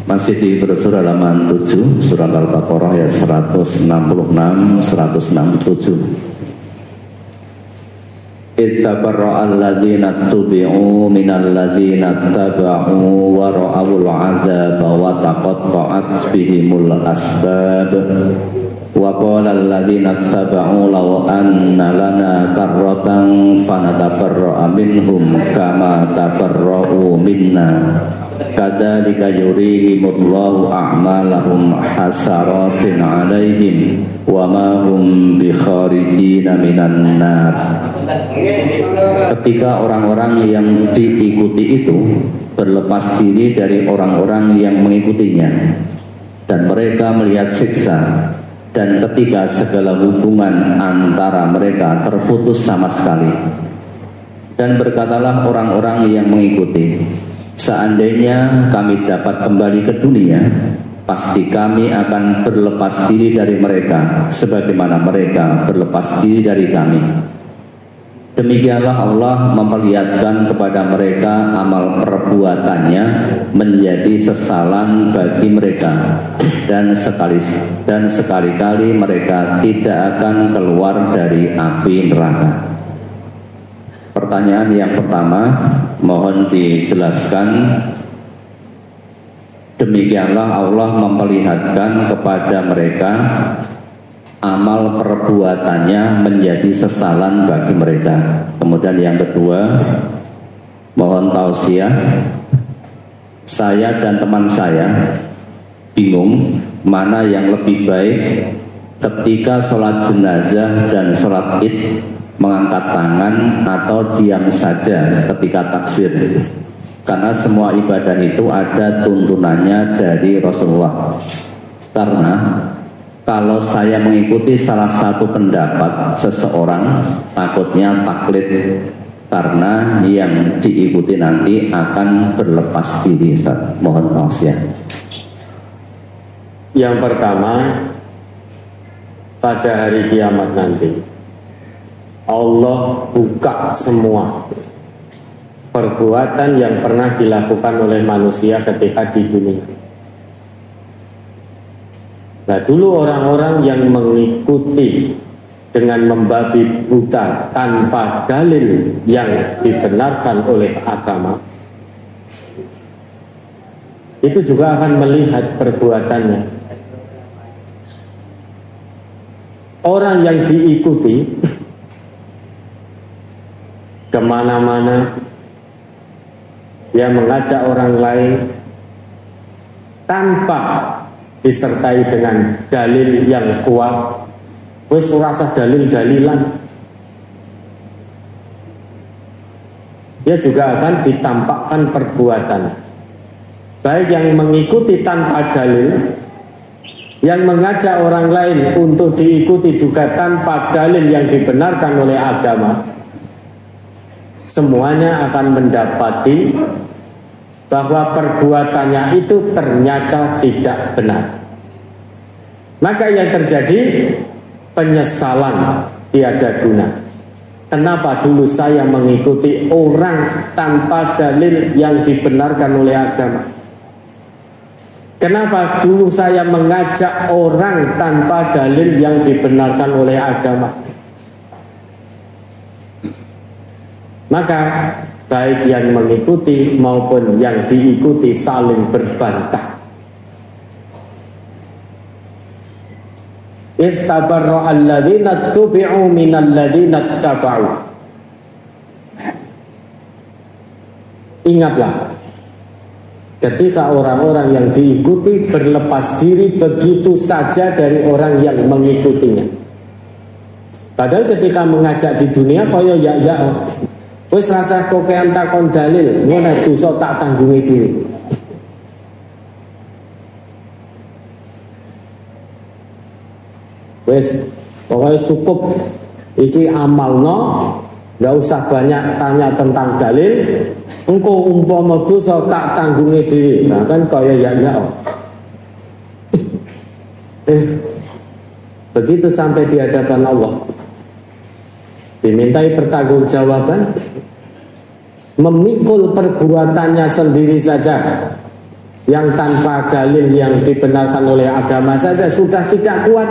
Masih di brosur halaman 7 surat Al-Baqarah ayat 166 167. Ittabarra'a alladhina tubi'u minal ladhina taba'u wa ra'awul 'adzaba wa taqatta'at bihimul asbab wa qala alladhina taba'u law anna lana karratan fanatabarra'a minhum kama tabarra'u minna kadzalika yurihimullahu a'malahum hasaratin 'alaihim wa ma hum bikharijina minan nar. Ketika orang-orang yang diikuti itu berlepas diri dari orang-orang yang mengikutinya dan mereka melihat siksa, dan ketika segala hubungan antara mereka terputus sama sekali, dan berkatalah orang-orang yang mengikuti, seandainya kami dapat kembali ke dunia, pasti kami akan berlepas diri dari mereka sebagaimana mereka berlepas diri dari kami. Demikianlah Allah memperlihatkan kepada mereka amal perbuatannya menjadi sesalan bagi mereka, dan sekali-kali mereka tidak akan keluar dari api neraka. Pertanyaan yang pertama, mohon dijelaskan. Demikianlah Allah memperlihatkan kepada mereka amal perbuatannya menjadi sesalan bagi mereka. Kemudian yang kedua, mohon tausiah. Saya dan teman saya bingung mana yang lebih baik ketika sholat jenazah dan sholat id, mengangkat tangan atau diam saja ketika takbir. Karena semua ibadah itu ada tuntunannya dari Rasulullah. Karena kalau saya mengikuti salah satu pendapat seseorang, takutnya taklid, karena yang diikuti nanti akan berlepas diri. Mohon tausiah. Yang pertama, pada hari kiamat nanti Allah buka semua perbuatan yang pernah dilakukan oleh manusia ketika di dunia. Nah, dulu orang-orang yang mengikuti dengan membabi buta tanpa dalil yang dibenarkan oleh agama, itu juga akan melihat perbuatannya. Orang yang diikuti kemana-mana, dia mengajak orang lain tanpa disertai dengan dalil yang kuat. Wis rasa dalil-dalilan, dia juga akan ditampakkan perbuatan. Baik yang mengikuti tanpa dalil, yang mengajak orang lain untuk diikuti juga tanpa dalil yang dibenarkan oleh agama, semuanya akan mendapati bahwa perbuatannya itu ternyata tidak benar. Maka yang terjadi penyesalan tiada guna. Kenapa dulu saya mengikuti orang tanpa dalil yang dibenarkan oleh agama? Kenapa dulu saya mengajak orang tanpa dalil yang dibenarkan oleh agama? Maka baik yang mengikuti maupun yang diikuti saling berbantah. Ittabarra'a alladhina tubi'u minal ladhina taba'u. Ingatlah, ketika orang-orang yang diikuti berlepas diri begitu saja dari orang yang mengikutinya. Padahal ketika mengajak di dunia kaya ya wis rasa kokean takon dalil, ngono dosa tak tanggungi diri. Wis pokoknya cukup iki amalno, nggak usah banyak tanya tentang dalil. Engkau umpama dosa tak tanggungi diri. Nah kan kaya ya. Begitu sampai di hadapan Allah, dimintai pertanggungjawaban, memikul perbuatannya sendiri saja yang tanpa dalil yang dibenarkan oleh agama saja sudah tidak kuat,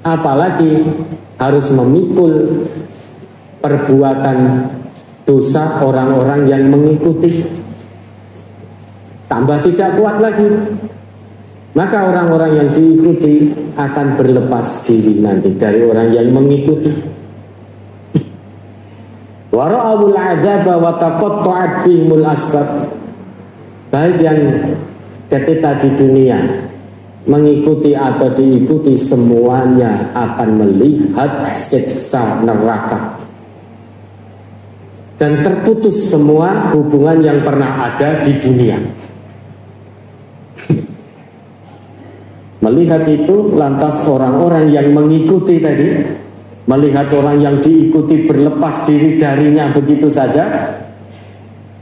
apalagi harus memikul perbuatan dosa orang-orang yang mengikuti, tambah tidak kuat lagi. Maka orang-orang yang diikuti akan berlepas diri nanti dari orang yang mengikuti. Wa ra'awul 'adzaba wa taqatta'at bihimul asbab. Baik yang ketika di dunia mengikuti atau diikuti, semuanya akan melihat siksa neraka. Dan terputus semua hubungan yang pernah ada di dunia. Melihat itu, lantas orang-orang yang mengikuti tadi, melihat orang yang diikuti berlepas diri darinya begitu saja,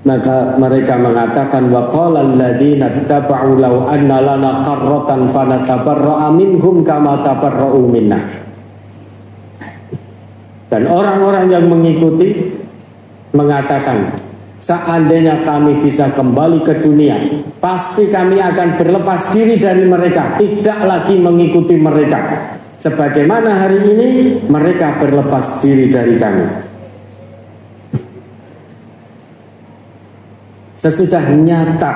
maka mereka mengatakan, wa qala alladziina ittaba'u law anna lana qarratan fanatabarra'a minhum kama tabarra'u minna. Dan orang-orang yang mengikuti mengatakan, seandainya kami bisa kembali ke dunia, pasti kami akan berlepas diri dari mereka, tidak lagi mengikuti mereka. Sebagaimana hari ini mereka berlepas diri dari kami. Sesudah nyata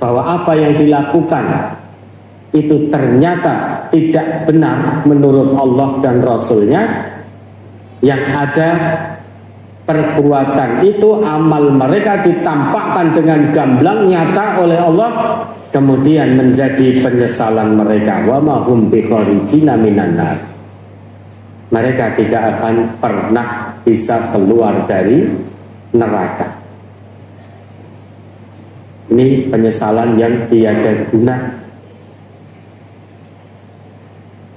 bahwa apa yang dilakukan itu ternyata tidak benar menurut Allah dan Rasulnya, yang ada perbuatan itu, amal mereka ditampakkan dengan gamblang nyata oleh Allah, kemudian menjadi penyesalan mereka. Wa ma hum bikharijina minan nar. Mereka tidak akan pernah bisa keluar dari neraka. Ini penyesalan yang tiada guna.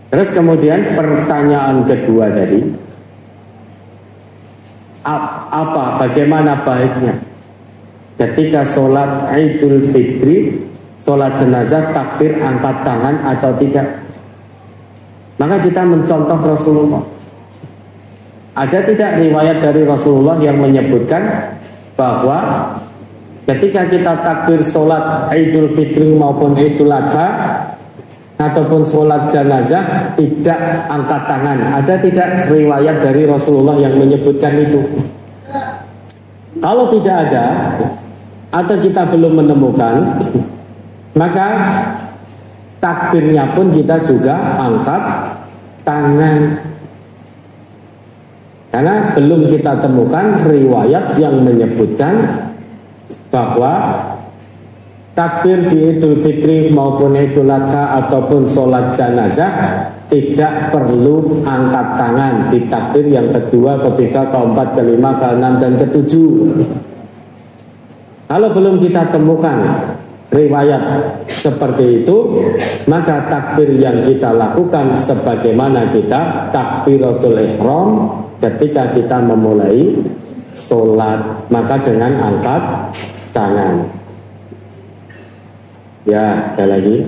Terus kemudian pertanyaan kedua tadi, bagaimana baiknya ketika sholat Idul Fitri, sholat jenazah, takbir angkat tangan atau tidak? Maka kita mencontoh Rasulullah. Ada tidak riwayat dari Rasulullah yang menyebutkan bahwa ketika kita takbir sholat Idul Fitri maupun Idul Adha ataupun sholat jenazah tidak angkat tangan? Ada tidak riwayat dari Rasulullah yang menyebutkan itu? Kalau tidak ada atau kita belum menemukan, maka takbirnya pun kita juga angkat tangan, karena belum kita temukan riwayat yang menyebutkan bahwa takbir di Idul Fitri maupun Idul Adha ataupun sholat jenazah tidak perlu angkat tangan di takbir yang kedua, ketiga, keempat, kelima, keenam, dan ketujuh. Kalau belum kita temukan riwayat seperti itu, maka takbir yang kita lakukan sebagaimana kita takbiratul ihram ketika kita memulai sholat, maka dengan angkat tangan. Ya, ada lagi.